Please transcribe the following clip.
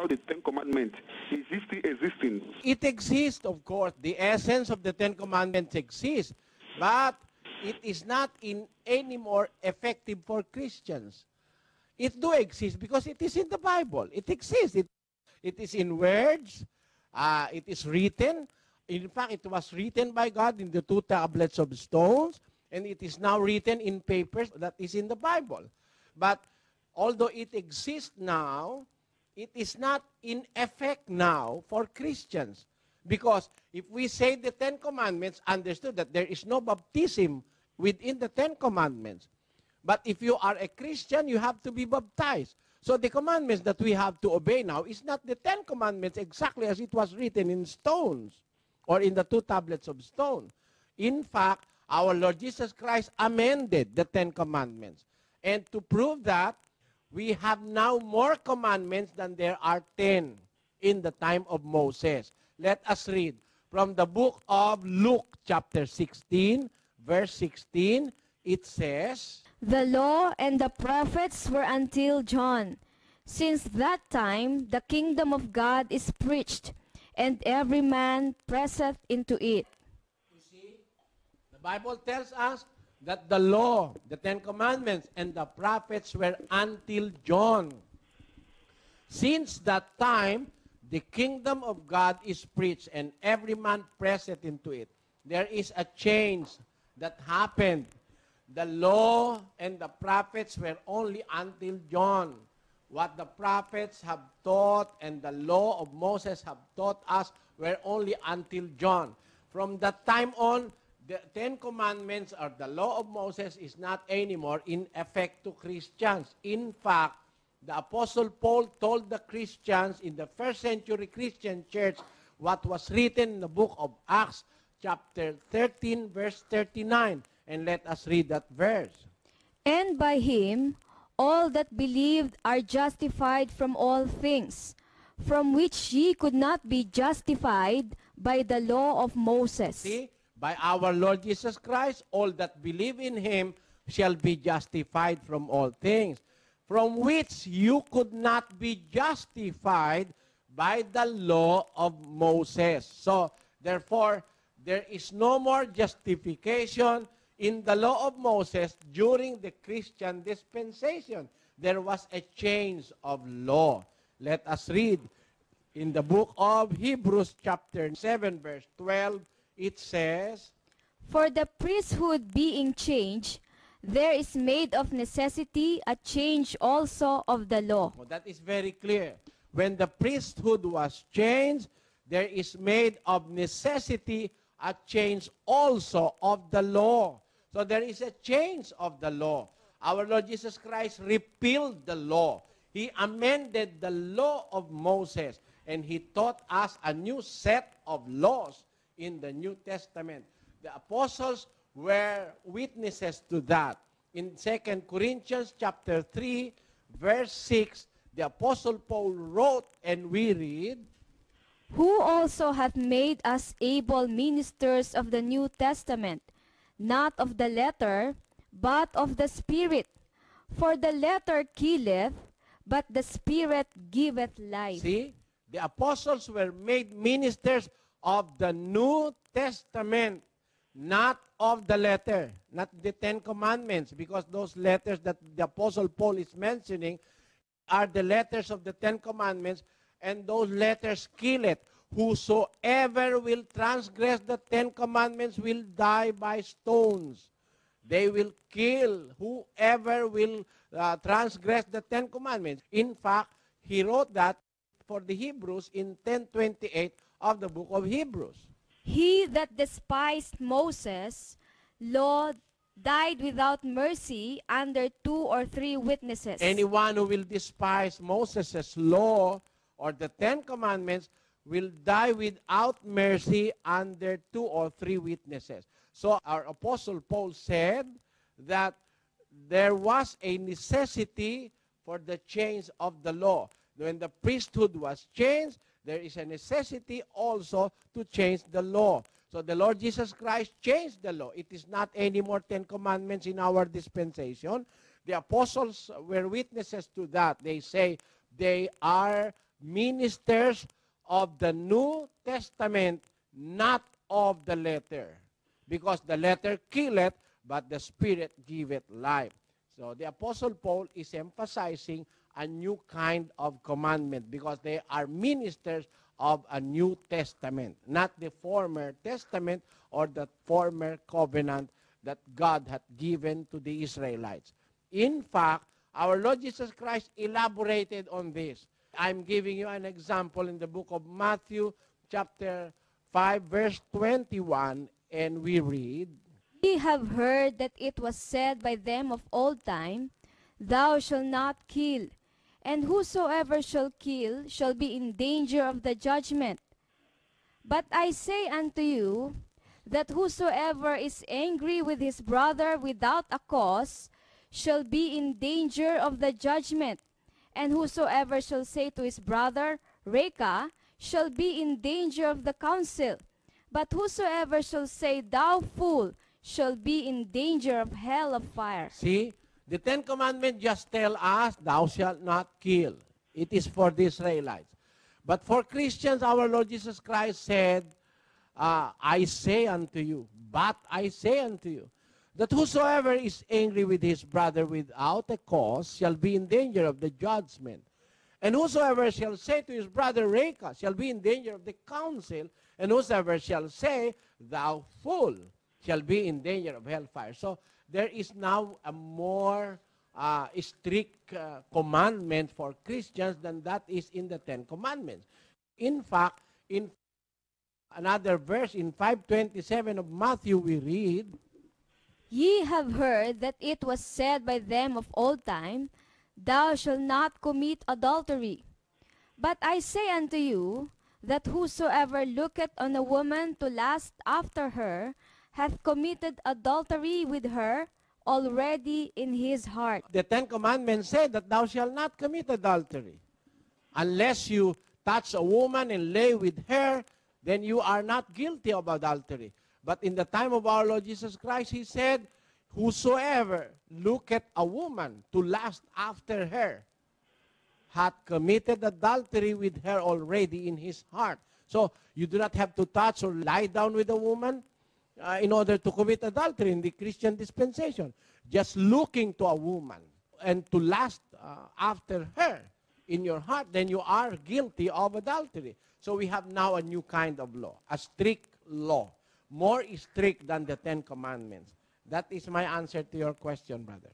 about the Ten Commandments? Is it still existing? It exists, of course. The essence of the Ten Commandments exists, but it is not in any more effective for Christians. It do exist because it is in the Bible. It exists. It is in words. It is written. In fact, it was written by God in the 2 tablets of stones, and it is now written in papers that is in the Bible. But although it exists now, it is not in effect now for Christians. Because if we say the Ten Commandments, understood that there is no baptism within the Ten Commandments. But if you are a Christian, you have to be baptized. So the commandments that we have to obey now is not the Ten Commandments exactly as it was written in stones or in the 2 tablets of stone. In fact, our Lord Jesus Christ amended the Ten Commandments. And to prove that, we have now more commandments than there are 10 in the time of Moses. Let us read from the book of Luke chapter 16, verse 16. It says, The law and the prophets were until John. Since that time, the kingdom of God is preached, and every man presseth into it. You see, the Bible tells us that the law, the Ten Commandments, and the prophets were until John. Since that time, the kingdom of God is preached, and every man presseth into it. There is a change that happened. The law and the prophets were only until John. What the prophets have taught and the law of Moses have taught us were only until John. From that time on, the Ten Commandments or the law of Moses is not anymore in effect to Christians. In fact, the Apostle Paul told the Christians in the first century Christian church what was written in the book of Acts chapter 13, verse 39. And let us read that verse. And by him all that believed are justified from all things, from which ye could not be justified by the law of Moses. See, by our Lord Jesus Christ, all that believe in him shall be justified from all things, from which you could not be justified by the law of Moses. So, therefore, there is no more justification in the law of Moses during the Christian dispensation. There was a change of law. Let us read in the book of Hebrews chapter 7 verse 12. It says, For the priesthood being changed, there is made of necessity a change also of the law. well, that is very clear. When the priesthood was changed, there is made of necessity a change also of the law. So there is a change of the law. Our Lord Jesus Christ repealed the law. He amended the law of Moses, and he taught us a new set of laws in the New Testament. The apostles were witnesses to that. In 2 Corinthians chapter 3, verse 6, the Apostle Paul wrote, and we read, Who also hath made us able ministers of the New Testament, not of the letter, but of the Spirit. For the letter killeth, but the Spirit giveth life. See, the apostles were made ministers of the New Testament, not of the letter, not the Ten Commandments, because those letters that the Apostle Paul is mentioning are the letters of the Ten Commandments, and those letters kill it. Whosoever will transgress the Ten Commandments will die by stones. They will kill whoever will transgress the Ten Commandments. In fact, he wrote that for the Hebrews in 10:28 of the book of Hebrews. He that despised Moses' law died without mercy under 2 or 3 witnesses. Anyone who will despise Moses' law or the Ten Commandments will die without mercy under 2 or 3 witnesses. So our Apostle Paul said that there was a necessity for the change of the law. When the priesthood was changed, there is a necessity also to change the law. So the Lord Jesus Christ changed the law. It is not anymore 10 commandments in our dispensation. The apostles were witnesses to that. They say they are ministers of the New Testament, not of the letter. Because the letter killeth, but the Spirit giveth life. So the Apostle Paul is emphasizing a new kind of commandment because they are ministers of a New Testament, not the former testament or the former covenant that God had given to the Israelites. In fact, our Lord Jesus Christ elaborated on this. I'm giving you an example in the book of Matthew chapter 5 verse 21, and we read, Ye have heard that it was said by them of old time, Thou shalt not kill, and whosoever shall kill shall be in danger of the judgment. But I say unto you, that whosoever is angry with his brother without a cause shall be in danger of the judgment. And whosoever shall say to his brother, Reka, shall be in danger of the council. But whosoever shall say, Thou fool, shall be in danger of hell of fire. see, the Ten Commandments just tell us, thou shalt not kill. It is for the Israelites. But for Christians, our Lord Jesus Christ said, I say unto you, but I say unto you, that whosoever is angry with his brother without a cause shall be in danger of the judgment. And whosoever shall say to his brother, Reka, shall be in danger of the council. And whosoever shall say, Thou fool, shall be in danger of hellfire. So there is now a more strict commandment for Christians than that is in the Ten Commandments. In fact, in another verse, in 5:27 of Matthew, we read, Ye have heard that it was said by them of old time, Thou shalt not commit adultery. But I say unto you, that whosoever looketh on a woman to lust after her, hath committed adultery with her already in his heart. the Ten Commandments say that thou shalt not commit adultery. Unless you touch a woman and lay with her, then you are not guilty of adultery. But in the time of our Lord Jesus Christ, he said, whosoever looketh a woman to lust after her, hath committed adultery with her already in his heart. So you do not have to touch or lie down with a woman in order to commit adultery in the Christian dispensation. Just looking to a woman and to lust after her in your heart, then you are guilty of adultery. So we have now a new kind of law, a strict law, more strict than the Ten Commandments. That is my answer to your question, brother.